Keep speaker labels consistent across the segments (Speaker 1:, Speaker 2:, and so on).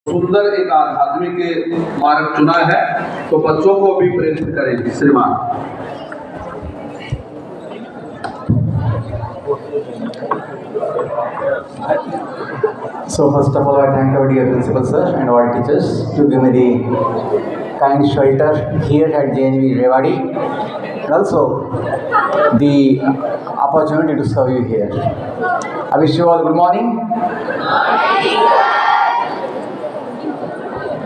Speaker 1: सुंदर एक आध्यात्मिक मार्ग चुना है, तो बच्चों को भी प्रेरित करें। श्रीमान।
Speaker 2: So first of all, I thank our dear principal sir and all teachers to give me the kind shelter here at JNV Rewari, and also the opportunity to serve you here. I wish you all good morning.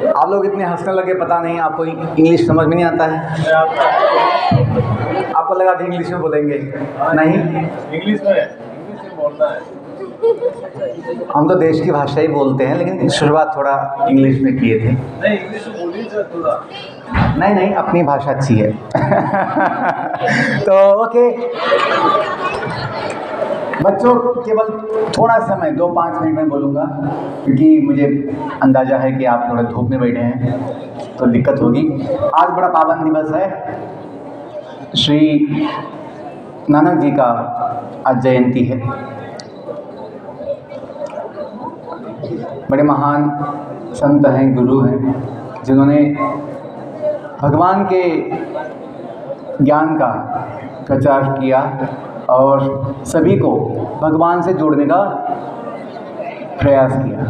Speaker 2: आप लोग इतने हंसने लगे, पता नहीं आपको English समझ में नहीं आता है। आपको लगा था इंग्लिश में बोलेंगे, नहीं
Speaker 3: इंग्लिश में बोलना है।
Speaker 2: हम तो देश की भाषा ही बोलते हैं, लेकिन शुरुआत थोड़ा इंग्लिश में किए थे।
Speaker 3: नहीं, इंग्लिश में बोलिए सर थोड़ा।
Speaker 2: नहीं, अपनी भाषा अच्छी है। तो ओके बच्चों, केवल थोड़ा समय 2-5 मिनट में बोलूँगा, क्योंकि मुझे अंदाज़ा है कि आप थोड़ा धूप में बैठे हैं तो दिक्कत होगी। आज बड़ा पावन दिवस है, श्री नानक जी का आज जयंती है। बड़े महान संत हैं, गुरु हैं, जिन्होंने भगवान के ज्ञान का प्रचार किया और सभी को भगवान से जोड़ने का प्रयास किया।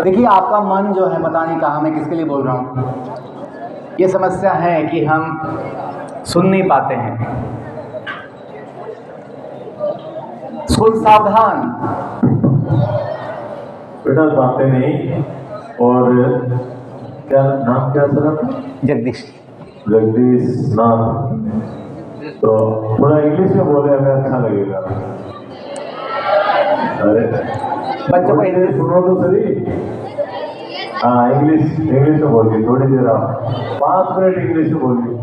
Speaker 2: देखिए, आपका मन जो है, पता नहीं कहाँ, मैं किसके लिए बोल रहा हूँ। ये समस्या है कि हम सुन नहीं पाते हैं। स्कूल सावधान,
Speaker 3: बेटा बातें नहीं। और क्या नाम, क्या सर आपका?
Speaker 2: जगदीश
Speaker 3: नाम। तो थोड़ा इंग्लिश में बोले, हमें अच्छा लगेगा। अरे
Speaker 2: बच्चों को
Speaker 3: इंग्लिश सुनो तो सही। हाँ, इंग्लिश में बोलिए थोड़ी देर, आप 5 मिनट इंग्लिश में बोलिए।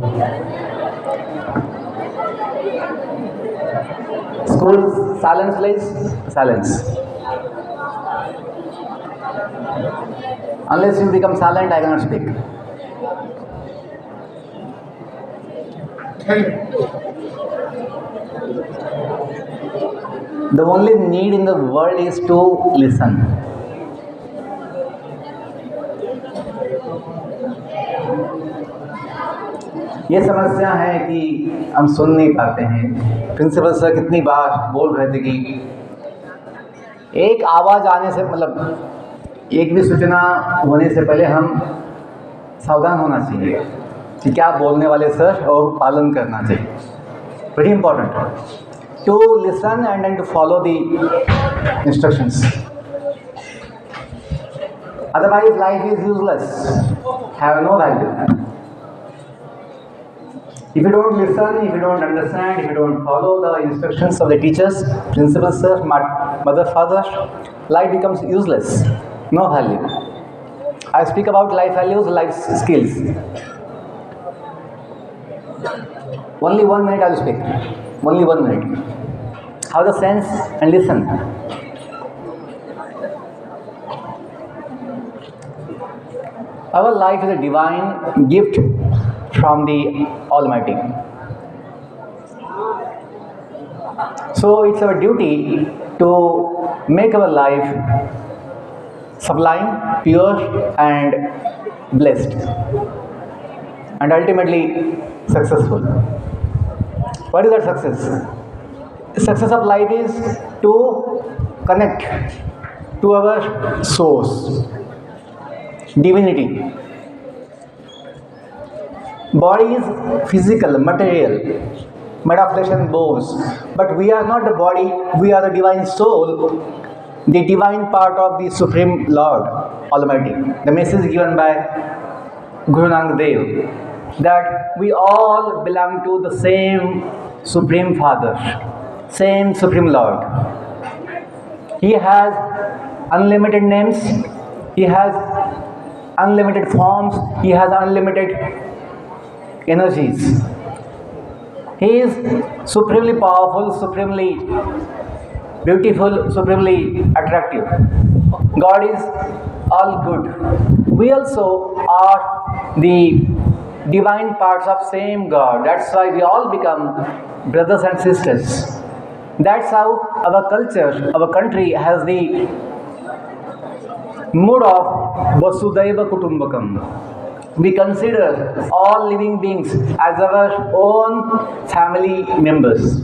Speaker 2: School silence please, silence. Unless you become silent, I cannot speak. The only need in the world is to listen. ये समस्या है कि हम सुन नहीं पाते हैं। प्रिंसिपल सर कितनी बार बोल रहे थे कि एक आवाज़ आने से, मतलब एक भी सूचना होने से पहले हम सावधान होना चाहिए कि क्या बोलने वाले सर, और पालन करना चाहिए। Very important to listen and then to follow the instructions, otherwise life is useless, have no value. If you don't listen, if you don't understand, if you don't follow the instructions of the teachers, principal sir, mother, father, life becomes useless, no value. I speak about life values, life skills. Only 1 minute I will speak. Only 1 minute. Have the sense and listen. Our life is a divine gift from the Almighty. So it's our duty to make our life sublime, pure and blessed, and ultimately successful. What is that success? The success of life is to connect to our source, divinity. Body is physical, material, made of flesh and bones, but we are not the body, we are the divine soul, the divine part of the Supreme Lord Almighty. The message given by Guru Nanak Dev, that we all belong to the same Supreme Father, same Supreme Lord. He has unlimited names, He has unlimited forms, He has unlimited energies. He is supremely powerful, supremely beautiful, supremely attractive. God is all good. We also are the divine parts of same God. That's why we all become brothers and sisters. That's how our culture, our country has the mood of Vasudhaiva Kutumbakam. We consider all living beings as our own family members.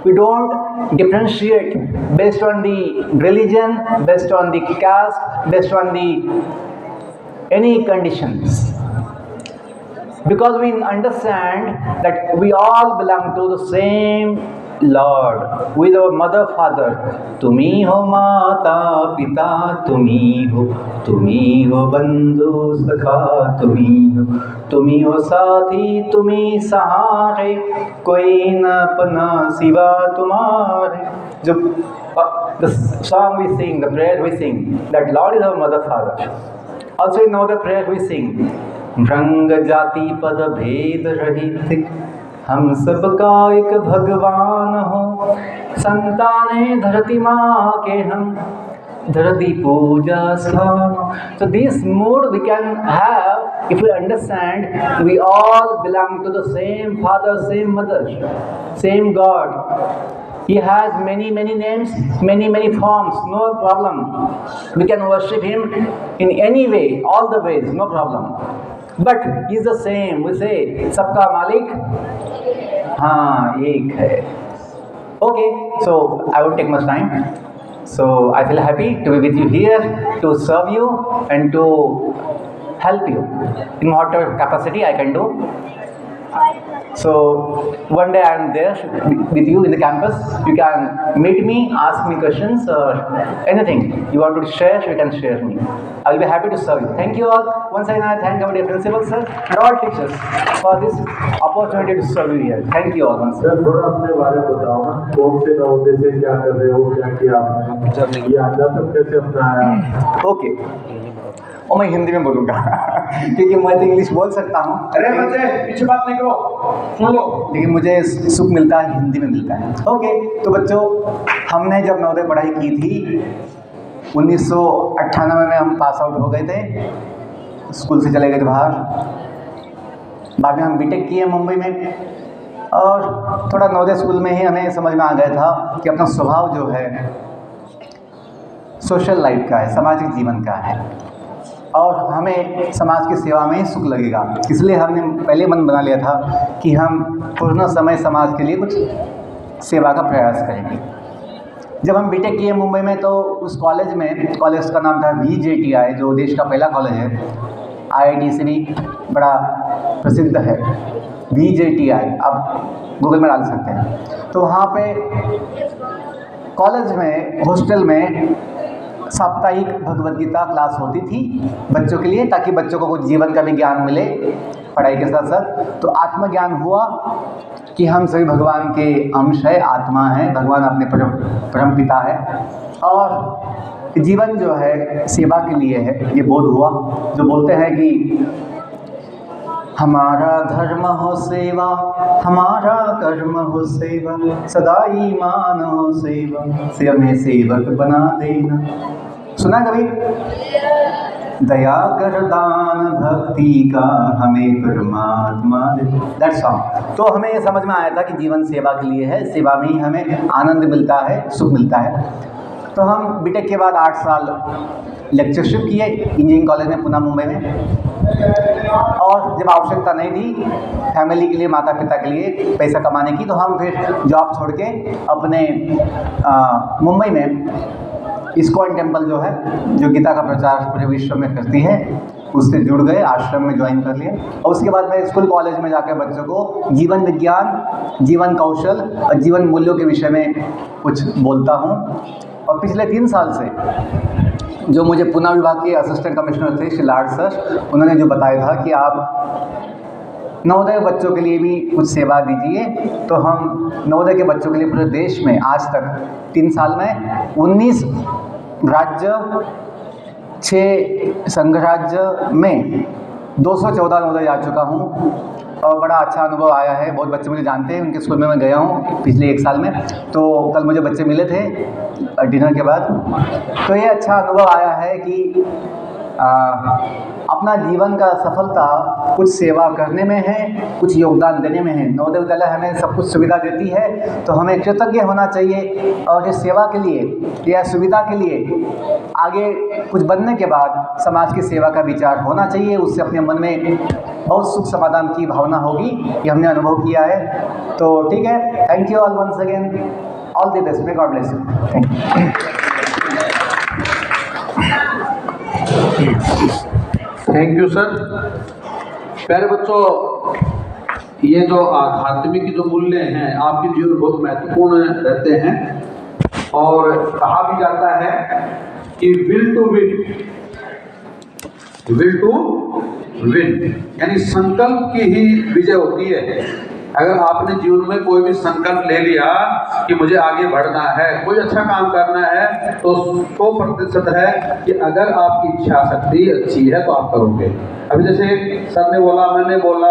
Speaker 2: We don't differentiate based on the religion, based on the caste, based on the any conditions. Because we understand that we all belong to the same Lord, with our mother, father. Tumi ho mata pita, tumi ho bandhu sakha, tumi ho sathi, tumi sahare, koi na apna siva tumhare. The song we sing, the prayer we sing, that Lord is our mother, father. Also in another prayer we sing, रंग जाति पद भेद रहित हम सबका एक भगवान हो, संताने धरती माँ के हम, धरती पूजा स्थान. So this mood we can have if we understand we all belong to the same father, same mother, same God. He has many names, many forms, no problem. We can worship him in any way, all the ways, no problem. But he is the same. We say, सबका मालिक हाँ एक है. Okay, so I won't take much time. So I feel happy to be with you here, to serve you and to help you in whatever capacity I can do. So one day I am there with you in the campus. You can meet me, ask me questions or anything you want to share, you can share me. I will be happy to serve you. Thank you all. Once again I thank our dear principal sir and all teachers for this opportunity to serve you here. Thank you all once again.
Speaker 3: Sir थोड़ा अपने बारे में बताओ ना, कौन से नवोदय से क्या कर रहे हो, क्या किया आपने, ये अध्यात्म कैसे अपनाया?
Speaker 2: ओके, और मैं हिंदी में बोलूँगा क्योंकि मैं तो इंग्लिश बोल सकता हूँ.
Speaker 1: अरे बच्चे पीछे बात नहीं करो, सुन लो.
Speaker 2: लेकिन मुझे सुख मिलता है हिंदी में मिलता है. ओके, तो बच्चों हमने जब नवोदय पढ़ाई की थी 1998 में हम पास आउट हो गए थे, स्कूल से चले गए थे बाहर. बाद में हम बीटेक किए मुंबई में और थोड़ा नवोदय स्कूल में ही हमें समझ में आ गया था कि अपना स्वभाव जो है सोशल लाइफ का है, सामाजिक जीवन का है और हमें समाज की सेवा में सुख लगेगा. इसलिए हमने पहले मन बना लिया था कि हम पूर्ण समय समाज के लिए कुछ सेवा का प्रयास करेंगे. जब हम बीटेक किए मुंबई में तो उस कॉलेज का नाम था VJTI, जो देश का पहला कॉलेज है. IIT से भी बड़ा प्रसिद्ध है VJTI, आप गूगल में डाल सकते हैं. तो वहाँ पे कॉलेज में हॉस्टल में साप्ताहिक भगवद गीता क्लास होती थी बच्चों के लिए, ताकि बच्चों को कुछ जीवन का भी ज्ञान मिले पढ़ाई के साथ साथ. तो आत्मज्ञान हुआ कि हम सभी भगवान के अंश है, आत्मा है, भगवान अपने परम पिता है और जीवन जो है सेवा के लिए है, ये बोध हुआ. जो बोलते हैं कि हमारा धर्म हो सेवा, हमारा कर्म हो सेवा, सदा ईमान हो सेवा, से हमें सेवक बना देना. सुना कभी? दया कर दान भक्ति का हमें परमात्मा दे. That song. तो हमें ये समझ में आया था कि जीवन सेवा के लिए है, सेवा में ही हमें आनंद मिलता है, सुख मिलता है. तो हम बीटेक के बाद 8 साल लेक्चरशिप किए इंजीनियरिंग कॉलेज में पुणे मुंबई में. और जब आवश्यकता नहीं थी फैमिली के लिए, माता पिता के लिए पैसा कमाने की, तो हम फिर जॉब छोड़ के अपने मुंबई में इस्कॉन टेम्पल जो है, जो गीता का प्रचार पूरे विश्व में करती है, उससे जुड़ गए, आश्रम में ज्वाइन कर लिया. और उसके बाद मैं स्कूल कॉलेज में जाकर बच्चों को जीवन विज्ञान, जीवन कौशल और जीवन मूल्यों के विषय में कुछ बोलता हूँ. और पिछले 3 साल से जो मुझे पुणे विभाग के असिस्टेंट कमिश्नर थे श्री लाड सर, उन्होंने जो बताया था कि आप नवोदय बच्चों के लिए भी कुछ सेवा दीजिए. तो हम नवोदय के बच्चों के लिए पूरे देश में आज तक 3 साल में 19 राज्य, 6 संघ राज्य में 214 नवोदय जा चुका हूँ और बड़ा अच्छा अनुभव आया है. बहुत बच्चे मुझे जानते हैं, उनके स्कूल में मैं गया हूँ पिछले 1 साल में. तो कल मुझे बच्चे मिले थे डिनर के बाद. तो ये अच्छा अनुभव आया है कि अपना जीवन का सफलता कुछ सेवा करने में है, कुछ योगदान देने में है। नवोदय विद्यालय हमें सब कुछ सुविधा देती है, तो हमें कृतज्ञ होना चाहिए और इस सेवा के लिए या सुविधा के लिए आगे कुछ बनने के बाद समाज की सेवा का विचार होना चाहिए। उससे अपने मन में बहुत सुख समाधान की भावना होगी, ये हमने अनुभव किया है। तो ठीक है, thank you all once again, all the best, may God bless you, thank you.
Speaker 1: Thank you sir. प्यारे बच्चों, ये जो आध्यात्मिक जो मूल्य हैं आपके जीवन में बहुत महत्वपूर्ण रहते हैं और कहा भी जाता है कि विल टू विन, यानी संकल्प की ही विजय होती है। अगर आपने जीवन में कोई भी संकल्प ले लिया कि मुझे आगे बढ़ना है, कोई अच्छा काम करना है, तो 100% है कि अगर आपकी इच्छा शक्ति अच्छी है तो आप करोगे। अभी जैसे सर ने बोला, मैंने बोला,